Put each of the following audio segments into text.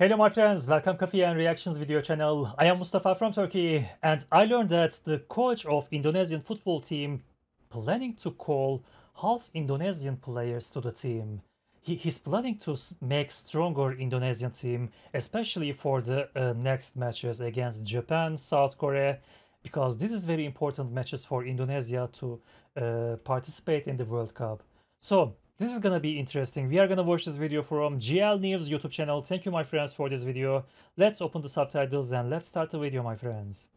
Hello my friends, welcome Coffee and Reactions video channel. I am Mustafa from Turkey and I learned that the coach of Indonesian football team planning to call half Indonesian players to the team. He's planning to make stronger Indonesian team, especially for the next matches against Japan, South Korea, because this is very important matches for Indonesia to participate in the World Cup. So this is gonna be interesting. We are gonna watch this video from GL News YouTube channel. Thank you my friends for this video. Let's open the subtitles and let's start the video my friends.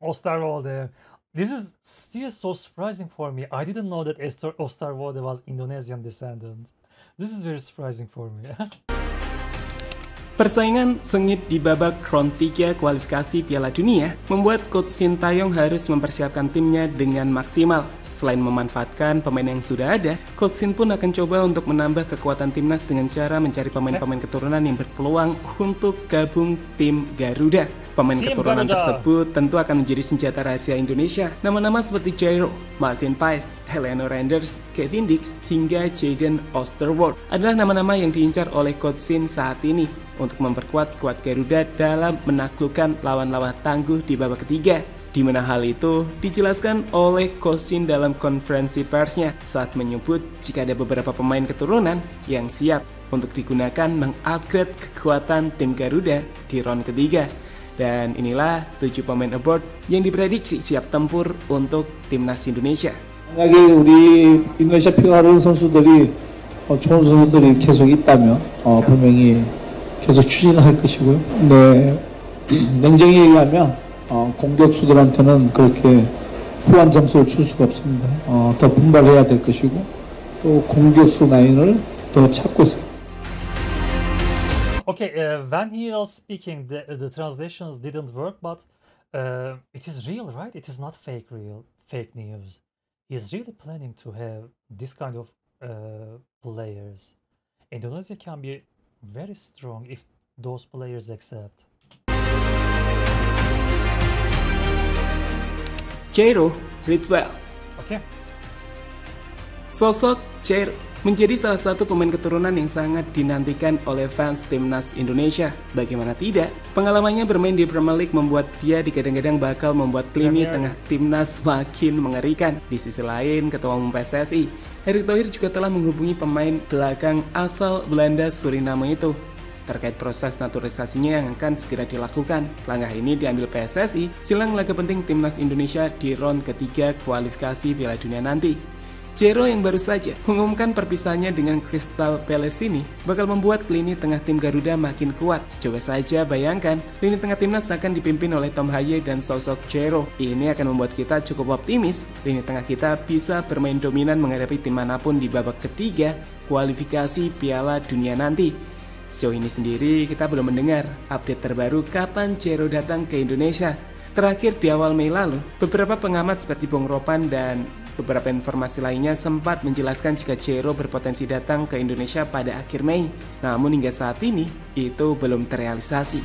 Osterwolde. This is still so surprising for me. I didn't know that Osterwolde was Indonesian descendant. This is very surprising for me. Persaingan sengit di babak round 3 kualifikasi Piala Dunia membuat Coach Sintayong harus mempersiapkan timnya dengan maksimal. Selain memanfaatkan pemain yang sudah ada, Coach Sin pun akan coba untuk menambah kekuatan timnas dengan cara mencari pemain-pemain keturunan yang berpeluang untuk gabung tim Garuda. Pemain keturunan tersebut tentu akan menjadi senjata rahasia Indonesia. Nama-nama seperti Jairo, Martin Paes, Heleno Renders, Kevin Dix, hingga Jayden Oosterwolde adalah nama-nama yang diincar oleh Coach Sin saat ini untuk memperkuat skuad Garuda dalam menaklukkan lawan-lawan tangguh di babak ketiga. Di mana hal itu dijelaskan oleh Coach Sin dalam konferensi persnya saat menyebut jika ada beberapa pemain keturunan yang siap untuk digunakan mengupgrade kekuatan tim Garuda di round ketiga. Dan inilah 7 pemain aboard yang diprediksi siap tempur untuk timnas Indonesia. 만약에 우리 인도네시아 피가르 선수들이 좋은 선수들이 계속 있다면 분명히 계속 추진할 것이고요. 네, 냉정히 얘기하면 공격수들한테는 그렇게 후한 점수를 줄 수가 없습니다. 더 분발해야 될 것이고 또 공격수 라인을 더 찾고 있습니다. Okay, when he was speaking, the translations didn't work, but it is real, right? It is not fake news. He is really planning to have this kind of players. Indonesia can be very strong if those players accept. Jairo Ridwell. Okay. Sosok Jairo menjadi salah satu pemain keturunan yang sangat dinantikan oleh fans timnas Indonesia. Bagaimana tidak, pengalamannya bermain di Premier League membuat dia digadang-gadang bakal membuat lini tengah timnas makin mengerikan. Di sisi lain, Ketua Umum PSSI, Erick Thohir juga telah menghubungi pemain belakang asal Belanda Suriname itu terkait proses naturalisasinya yang akan segera dilakukan. Langkah ini diambil PSSI jelang laga penting timnas Indonesia di round ketiga kualifikasi Piala Dunia nanti. Jairo yang baru saja mengumumkan perpisahannya dengan Crystal Palace ini bakal membuat lini tengah tim Garuda makin kuat. Coba saja bayangkan, lini tengah timnas akan dipimpin oleh Tom Haye dan sosok Jairo. Ini akan membuat kita cukup optimis, lini tengah kita bisa bermain dominan menghadapi tim manapun di babak ketiga kualifikasi Piala Dunia nanti. Sejauh ini sendiri kita belum mendengar update terbaru kapan Jairo datang ke Indonesia. Terakhir di awal Mei lalu, beberapa pengamat seperti Bung Ropan dan beberapa informasi lainnya sempat menjelaskan jika Jairo berpotensi datang ke Indonesia pada akhir Mei. Namun hingga saat ini, itu belum terrealisasi.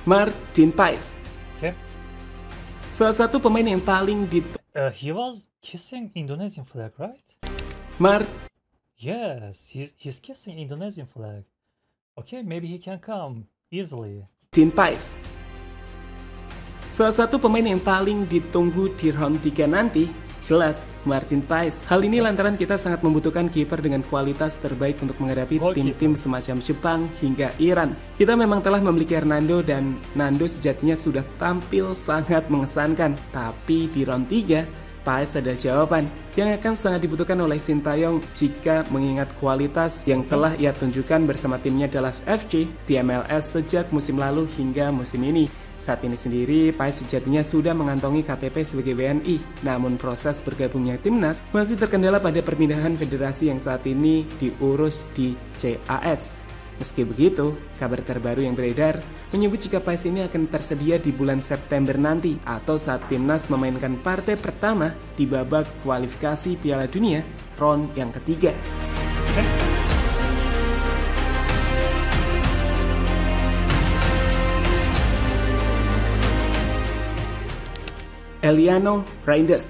Martin Paes. Okay. Salah satu pemain yang paling He was kissing Indonesian flag, right? Yes, he's kissing Indonesian flag. Okay, maybe he can come easily. Martin Paes. Salah satu pemain yang paling ditunggu di round 3 nanti, jelas Martin Paes. Hal ini lantaran kita sangat membutuhkan kiper dengan kualitas terbaik untuk menghadapi tim-tim semacam Jepang hingga Iran. Kita memang telah memiliki Hernando dan Nando sejatinya sudah tampil sangat mengesankan. Tapi di round 3, Paes adalah jawaban yang akan sangat dibutuhkan oleh Sintayong jika mengingat kualitas yang telah ia tunjukkan bersama timnya Dallas FC di MLS sejak musim lalu hingga musim ini. Saat ini sendiri, Paes sejatinya sudah mengantongi KTP sebagai WNI. Namun proses bergabungnya timnas masih terkendala pada perpindahan federasi yang saat ini diurus di CAS. Meski begitu, kabar terbaru yang beredar menyebut jika Paes ini akan tersedia di bulan September nanti atau saat timnas memainkan partai pertama di babak kualifikasi Piala Dunia round yang ketiga. Eliano Reinders.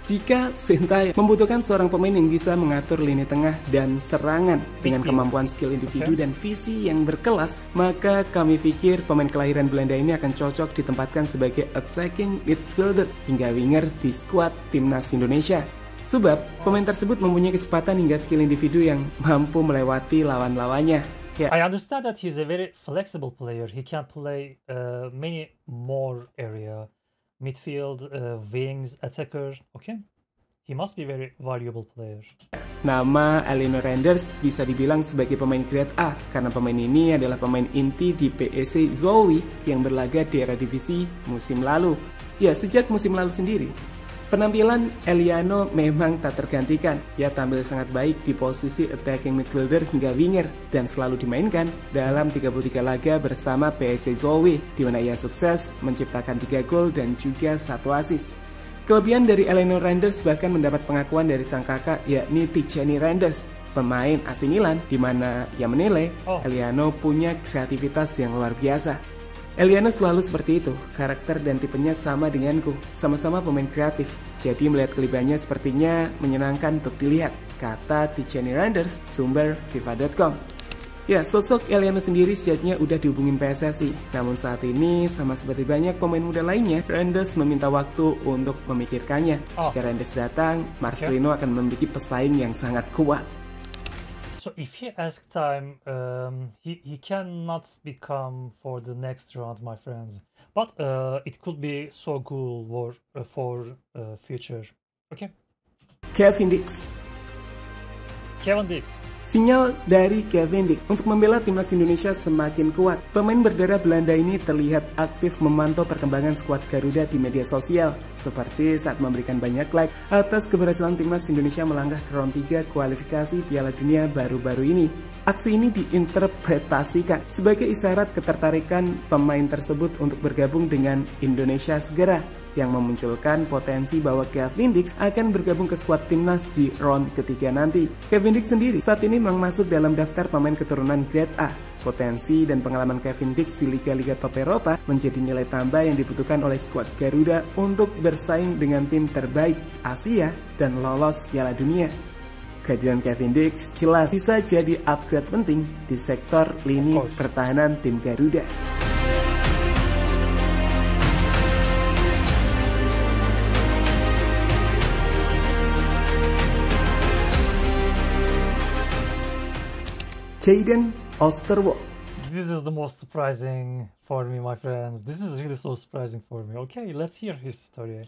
Jika Sintayong membutuhkan seorang pemain yang bisa mengatur lini tengah dan serangan dengan kemampuan skill individu dan visi yang berkelas, maka kami pikir pemain kelahiran Belanda ini akan cocok ditempatkan sebagai attacking midfielder hingga winger di skuad timnas Indonesia. Sebab pemain tersebut mempunyai kecepatan hingga skill individu yang mampu melewati lawan-lawannya. I understand that he's a very flexible player. He can play many more area. Midfield, wings, attacker, okay? He must be very valuable player. Nama Eliano Reinders bisa dibilang sebagai pemain grade A karena pemain ini adalah pemain inti di PSC Zwolle yang berlaga di era divisi musim lalu. Ya, sejak musim lalu sendiri. Penampilan Eliano memang tak tergantikan. Ia tampil sangat baik di posisi attacking midfielder hingga winger dan selalu dimainkan dalam 33 laga bersama PSC Zwolle di mana ia sukses menciptakan 3 gol dan juga 1 assist. Kelebihan dari Eliano Reinders bahkan mendapat pengakuan dari sang kakak yakni Tijani Reinders, pemain AC Milan, di mana ia menilai Eliano punya kreativitas yang luar biasa. Eliano selalu seperti itu, karakter dan tipenya sama denganku, sama-sama pemain kreatif. Jadi melihat kelebihannya sepertinya menyenangkan untuk dilihat, kata Tijani Reinders, sumber FIFA.com. Ya, sosok Eliano sendiri sejatinya udah dihubungin PSSI. Namun saat ini, sama seperti banyak pemain muda lainnya, Reinders meminta waktu untuk memikirkannya. Jika Reinders datang, Marcelino akan memiliki pesaing yang sangat kuat. So if he asks time, he cannot become for the next round, my friends. But it could be so cool for future. Okay. Kevin Dix. Sinyal dari Kevin Dix untuk membela timnas Indonesia semakin kuat. Pemain berdarah Belanda ini terlihat aktif memantau perkembangan skuad Garuda di media sosial, seperti saat memberikan banyak like atas keberhasilan timnas Indonesia melangkah ke round 3 kualifikasi Piala Dunia baru-baru ini. Aksi ini diinterpretasikan sebagai isyarat ketertarikan pemain tersebut untuk bergabung dengan Indonesia segera, yang memunculkan potensi bahwa Kevin Dix akan bergabung ke skuad timnas di round ketiga nanti. Kevin Dix sendiri saat ini memang masuk dalam daftar pemain keturunan grade A. Potensi dan pengalaman Kevin Dix di liga-liga top Eropa menjadi nilai tambah yang dibutuhkan oleh skuad Garuda untuk bersaing dengan tim terbaik Asia dan lolos Piala Dunia. Kehadiran Kevin Dix jelas bisa jadi upgrade penting di sektor lini pertahanan tim Garuda. Jayden Oosterwolde. This is the most surprising for me, my friends. This is really so surprising for me. Okay, let's hear his story.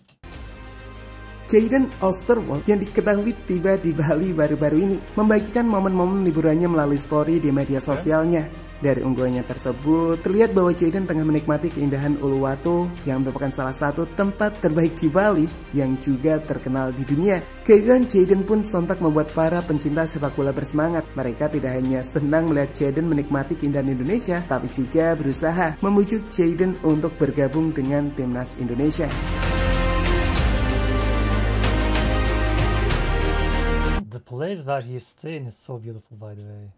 Jayden Oosterwolde yang diketahui tiba di Bali baru-baru ini membagikan momen-momen liburannya melalui story di media sosialnya. Dari unggahannya tersebut, terlihat bahwa Jayden tengah menikmati keindahan Uluwatu yang merupakan salah satu tempat terbaik di Bali yang juga terkenal di dunia. Kehadiran Jayden pun sontak membuat para pencinta sepak bola bersemangat. Mereka tidak hanya senang melihat Jayden menikmati keindahan Indonesia, tapi juga berusaha membujuk Jayden untuk bergabung dengan timnas Indonesia. The place where he's staying is so beautiful, by the way.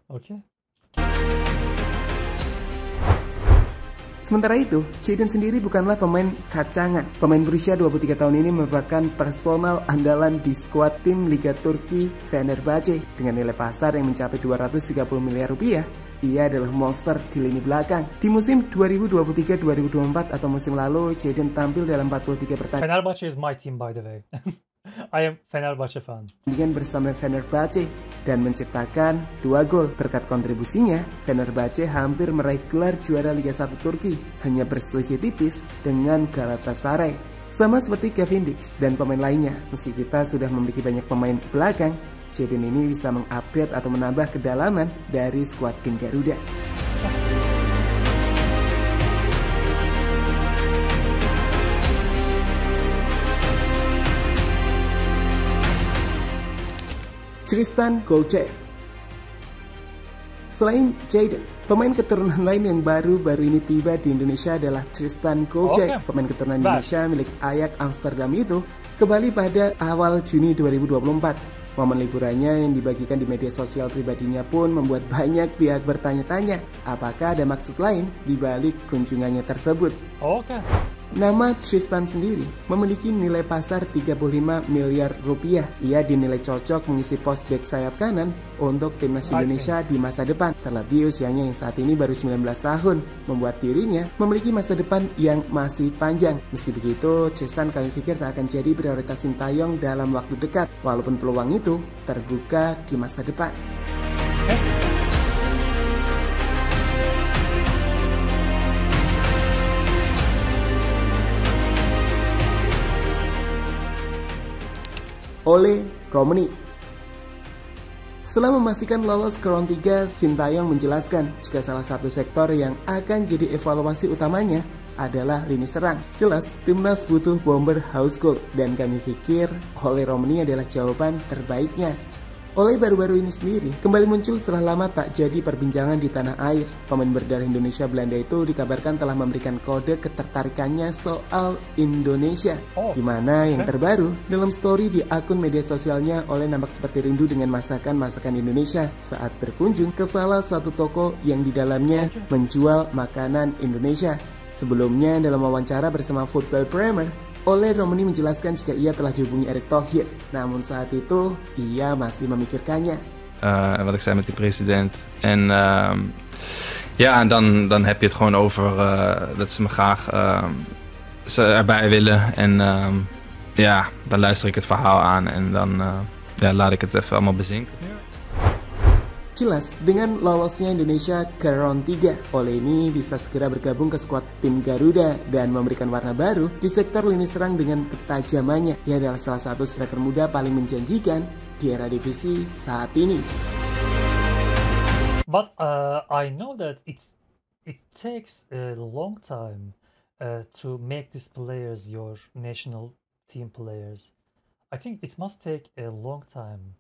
Okay. Sementara itu, Jayden sendiri bukanlah pemain kacangan. Pemain berusia 23 tahun ini merupakan personal andalan di skuad tim Liga Turki Fenerbahce. Dengan nilai pasar yang mencapai 230 miliar rupiah, ia adalah monster di lini belakang. Di musim 2023-2024 atau musim lalu, Jayden tampil dalam 43 pertandingan. Fenerbahce is my team, by the way. I am Fenerbahce fan. Dengan bersama Fenerbahce dan menciptakan 2 gol. Berkat kontribusinya, Fenerbahce hampir meraih gelar juara Liga 1 Turki, hanya berselisih tipis dengan Galatasaray. Sama seperti Kevin Dix dan pemain lainnya, meski kita sudah memiliki banyak pemain belakang, Jayden ini bisa mengupgrade atau menambah kedalaman dari skuad tim Garuda. Tristan Goldjaer. Selain Jayden, pemain keturunan lain yang baru-baru ini tiba di Indonesia adalah Tristan Goldjaer. Pemain keturunan Indonesia milik Ajax Amsterdam itu kembali pada awal Juni 2024. Momen liburannya yang dibagikan di media sosial pribadinya pun membuat banyak pihak bertanya-tanya apakah ada maksud lain di balik kunjungannya tersebut. Nama Tristan sendiri memiliki nilai pasar 35 miliar rupiah. Ia dinilai cocok mengisi pos bek sayap kanan untuk timnas Indonesia di masa depan. Terlebih usianya yang saat ini baru 19 tahun, membuat dirinya memiliki masa depan yang masih panjang. Meski begitu, Tristan kami pikir tak akan jadi prioritas Sintayong dalam waktu dekat, walaupun peluang itu terbuka di masa depan. Ole Romeni. Setelah memastikan lolos ke round 3, Sintayong menjelaskan jika salah satu sektor yang akan jadi evaluasi utamanya adalah lini serang. Jelas, timnas butuh bomber house goal dan kami pikir Ole Romeni adalah jawaban terbaiknya. Ole baru-baru ini sendiri kembali muncul setelah lama tak jadi perbincangan di tanah air. Pemain berdarah Indonesia Belanda itu dikabarkan telah memberikan kode ketertarikannya soal Indonesia. Di mana yang terbaru, dalam story di akun media sosialnya, Ole nampak seperti rindu dengan masakan-masakan Indonesia saat berkunjung ke salah satu toko yang di dalamnya menjual makanan Indonesia. Sebelumnya dalam wawancara bersama Football Premier, Ole Romeni menjelaskan jika ia telah dihubungi Erick Thohir, namun saat itu ia masih memikirkannya. Wat ik zei met die president. En ja, en dan heb je het gewoon over dat ze me graag erbij willen. En ja, dan luister ik het verhaal aan en dan laat ik het even allemaal bezinken. Jelas, dengan lolosnya Indonesia ke round 3, Ole ini bisa segera bergabung ke skuad tim Garuda dan memberikan warna baru di sektor lini serang dengan ketajamannya. Ia adalah salah satu striker muda paling menjanjikan di era divisi saat ini. But I know that it takes a long time to make these players your national team players. I think it must take a long time.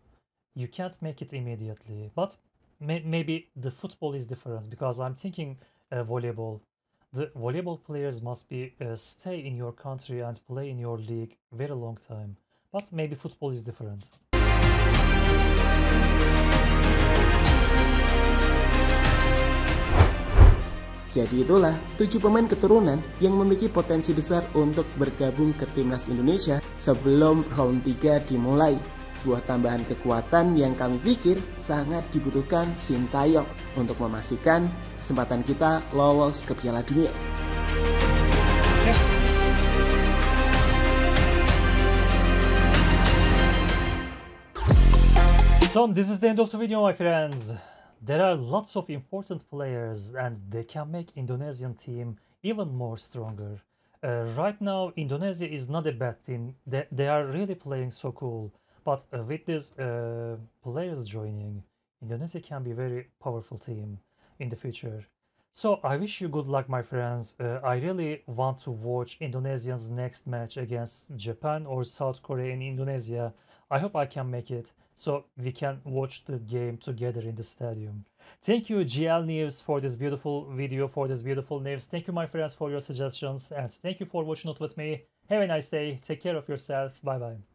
You can't make it immediately, but maybe the football is different because I'm thinking volleyball. The volleyball players must be stay in your country and play in your league very long time, but maybe football is different. Jadi itulah 7 pemain keturunan yang memiliki potensi besar untuk bergabung ke timnas Indonesia sebelum round 3 dimulai. Sebuah tambahan kekuatan yang kami pikir sangat dibutuhkan Sintayong untuk memastikan kesempatan kita lolos ke Piala Dunia. So this is the end of the video, my friends. There are lots of important players and they can make Indonesian team even more stronger. Right now, Indonesia is not a bad team. They are really playing so cool. But with these players joining, Indonesia can be a very powerful team in the future. So I wish you good luck, my friends. I really want to watch Indonesia's next match against Japan or South Korea in Indonesia. I hope I can make it so we can watch the game together in the stadium. Thank you, GL News, for this beautiful video, for this beautiful news. Thank you, my friends, for your suggestions, and thank you for watching it with me. Have a nice day. Take care of yourself. Bye-bye.